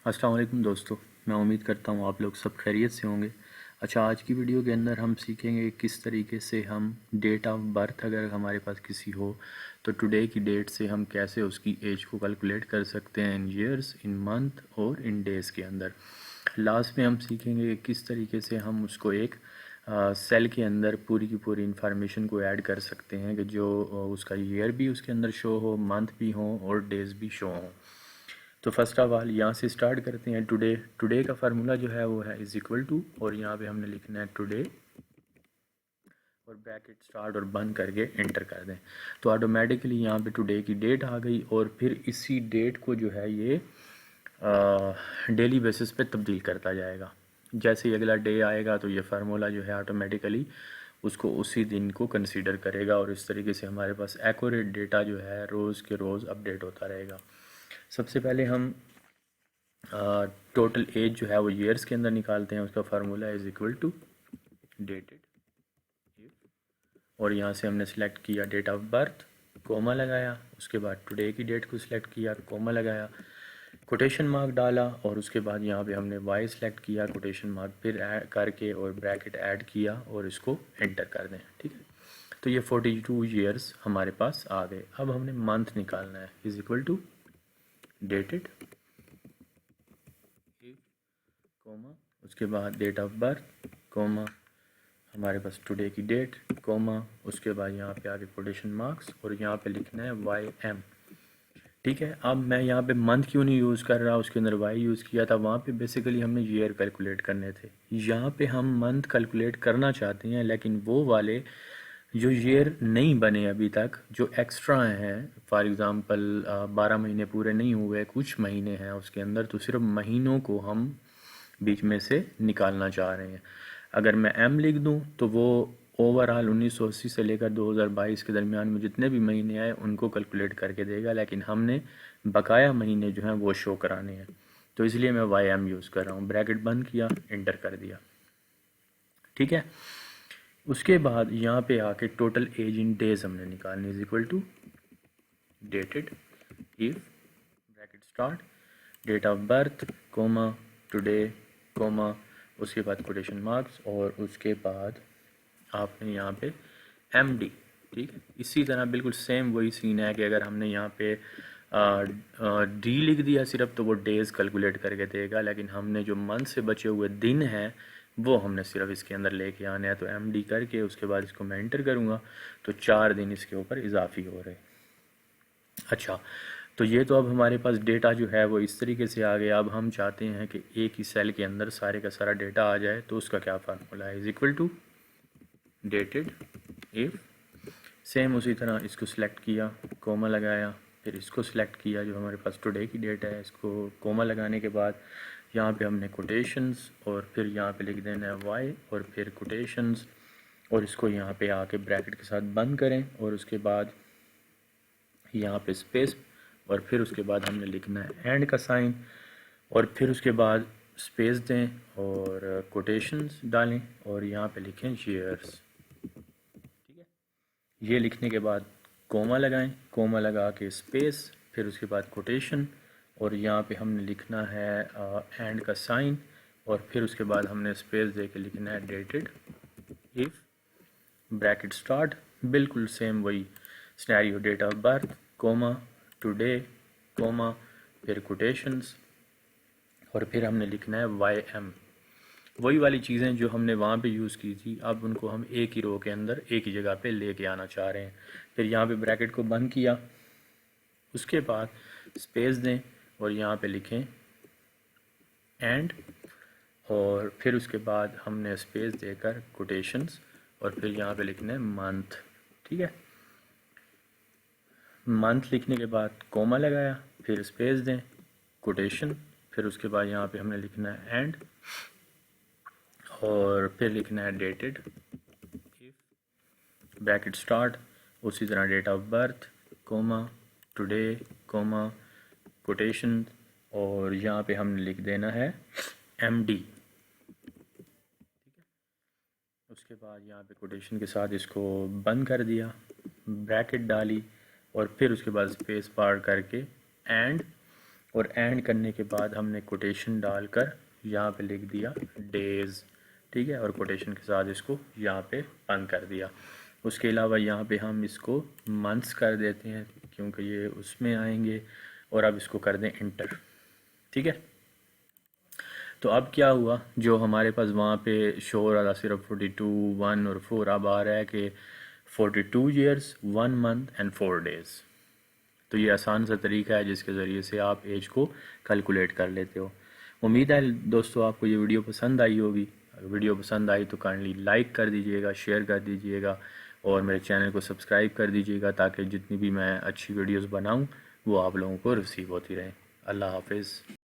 अस्सलाम वालेकुम दोस्तों, मैं उम्मीद करता हूँ आप लोग सब खैरियत से होंगे। अच्छा, आज की वीडियो के अंदर हम सीखेंगे किस तरीके से हम डेट ऑफ बर्थ अगर हमारे पास किसी हो तो टुडे की डेट से हम कैसे उसकी एज को कैलकुलेट कर सकते हैं इन ईयर्स, इन मंथ और इन डेज़ के अंदर। लास्ट में हम सीखेंगे किस तरीके से हम उसको एक सेल के अंदर पूरी की पूरी इंफॉर्मेशन को ऐड कर सकते हैं कि जो उसका ईयर भी उसके अंदर शो हो, मंथ भी हो और डेज़ भी शो हों। तो फर्स्ट ऑफ ऑल यहाँ से स्टार्ट करते हैं। टुडे टुडे का फार्मूला जो है वो है इज़ इक्वल टू, और यहाँ पे हमने लिखना है टुडे और ब्रैकेट स्टार्ट और बंद करके एंटर कर दें। तो ऑटोमेटिकली यहाँ पे टुडे की डेट आ गई और फिर इसी डेट को जो है ये डेली बेसिस पे तब्दील करता जाएगा। जैसे ही अगला डे आएगा तो ये फार्मूला जो है ऑटोमेटिकली उसको उसी दिन को कंसीडर करेगा और इस तरीके से हमारे पास एक्यूरेट डेटा जो है रोज़ के रोज़ अपडेट होता रहेगा। सबसे पहले हम टोटल एज जो है वो ईयर्स के अंदर निकालते हैं। उसका formula is equal to dated, और यहाँ से हमने सेलेक्ट किया डेट ऑफ बर्थ, कोमा लगाया, उसके बाद टुडे की डेट को सिलेक्ट किया, कोमा लगाया, कोटेशन मार्क डाला और उसके बाद यहाँ पे हमने वाई सेलेक्ट किया, कोटेशन मार्क फिर ऐड करके और ब्रैकेट ऐड किया और इसको एंटर कर दें। ठीक है, तो ये 42 ईयर्स हमारे पास आ गए। अब हमने मंथ निकालना है, is equal to dated comma, उसके बाद डेट ऑफ बर्थ कोमा, हमारे पास टुडे की डेट कोमा, उसके बाद यहाँ पे आगे कोटेशन मार्क्स और यहाँ पे लिखना है वाई एम। ठीक है, अब मैं यहाँ पे मंथ क्यों नहीं यूज़ कर रहा, उसके अंदर वाई यूज़ किया था। वहाँ पे बेसिकली हमने ईयर कैलकुलेट करने थे, यहाँ पे हम मंथ कैलकुलेट करना चाहते हैं, लेकिन वो वाले जो ईयर नहीं बने अभी तक, जो एक्स्ट्रा हैं, फॉर एग्ज़ाम्पल 12 महीने पूरे नहीं हुए, कुछ महीने हैं उसके अंदर, तो सिर्फ महीनों को हम बीच में से निकालना चाह रहे हैं। अगर मैं एम लिख दूं तो वो ओवरऑल 1980 से लेकर 2022 के दरमियान में जितने भी महीने आए उनको कैलकुलेट करके देगा, लेकिन हमने बकाया महीने जो हैं वो शो कराने हैं, तो इसलिए मैं वाई एम यूज़ कर रहा हूँ। ब्रैकेट बंद किया, एंटर कर दिया। ठीक है, उसके बाद यहाँ पे आके टोटल एज इन डेज हमने निकालनी, is equal to dated if bracket start date of birth comma today comma, उसके बाद कोटेशन मार्क्स और उसके बाद आपने यहाँ पे एम डी। ठीक है, इसी तरह बिल्कुल सेम वही सीन है कि अगर हमने यहाँ पे डी लिख दिया सिर्फ तो वो डेज़ कैलकुलेट करके देगा, लेकिन हमने जो मंथ से बचे हुए दिन हैं वो हमने सिर्फ इसके अंदर लेके आने हैं। तो एम डी करके उसके बाद इसको मैं एंटर करूँगा तो 4 दिन इसके ऊपर इजाफी हो रहे। अच्छा, तो ये तो अब हमारे पास डेटा जो है वो इस तरीके से आ गया। अब हम चाहते हैं कि एक ही सेल के अंदर सारे का सारा डेटा आ जाए, तो उसका क्या फार्मूला है, is equal to dated if, same उसी तरह इसको सिलेक्ट किया, कोमा लगाया, फिर इसको सिलेक्ट किया जो हमारे पास टुडे की डेट है, इसको कोमा लगाने के बाद यहाँ पे हमने कोटेशंस और फिर यहाँ पे लिख देना है वाई और फिर कोटेशंस और इसको यहाँ पे आके ब्रैकेट के साथ बंद करें और उसके बाद यहाँ पे स्पेस और फिर उसके बाद हमने लिखना है एंड का साइन और फिर उसके बाद स्पेस दें और कोटेशंस डालें और यहाँ पे लिखें ईयर्स। ठीक है, ये लिखने के बाद कोमा लगाएं, कोमा लगा के स्पेस, फिर उसके बाद कोटेशन और यहाँ पे हमने लिखना है एंड का साइन और फिर उसके बाद हमने स्पेस दे के लिखना है डेटेड इफ़ ब्रैकेट स्टार्ट, बिल्कुल सेम वही scenario, date of birth comma today comma फिर कोटेशंस और फिर हमने लिखना है वाई एम। वही वाली चीज़ें जो हमने वहाँ पे यूज़ की थी, अब उनको हम एक ही रो के अंदर एक ही जगह पे लेके आना चाह रहे हैं। फिर यहाँ पे ब्रैकेट को बंद किया, उसके बाद स्पेस दें और यहाँ पे लिखें एंड और फिर उसके बाद हमने स्पेस देकर कोटेशंस और फिर यहाँ पे लिखना है मंथ। ठीक है, मंथ लिखने के बाद कोमा लगाया, फिर स्पेस दें, कोटेशन, फिर उसके बाद यहाँ पे हमने लिखना है एंड और फिर लिखना है डेटेड ब्रैकेट स्टार्ट, उसी तरह date of birth comma today comma quotation और यहाँ पे हमने लिख देना है एम डी। उसके बाद यहाँ पे कोटेशन के साथ इसको बंद कर दिया, ब्रैकेट डाली और फिर उसके बाद स्पेस बार करके एंड और एंड करने के बाद हमने कोटेशन डालकर यहाँ पे लिख दिया डेज़, ठीक है, और कोटेशन के साथ इसको यहाँ पे बंद कर दिया। उसके अलावा यहाँ पे हम इसको मंथ्स कर देते हैं क्योंकि ये उसमें आएंगे, और अब इसको कर दें इंटर, ठीक है। तो अब क्या हुआ, जो हमारे पास वहाँ पे शो हो रहा था सिर्फ 42, 1 और 4, अब आ रहा है कि 42 ईयर्स 1 मंथ एंड 4 डेज़। तो ये आसान सा तरीका है जिसके ज़रिए से आप एज को कैलकुलेट कर लेते हो। उम्मीद है दोस्तों आपको ये वीडियो पसंद आई होगी। अगर वीडियो पसंद आई तो काइंडली लाइक कर दीजिएगा, शेयर कर दीजिएगा और मेरे चैनल को सब्सक्राइब कर दीजिएगा ताकि जितनी भी मैं अच्छी वीडियोस बनाऊं वो आप लोगों को रिसीव होती रहें। अल्लाह हाफिज़।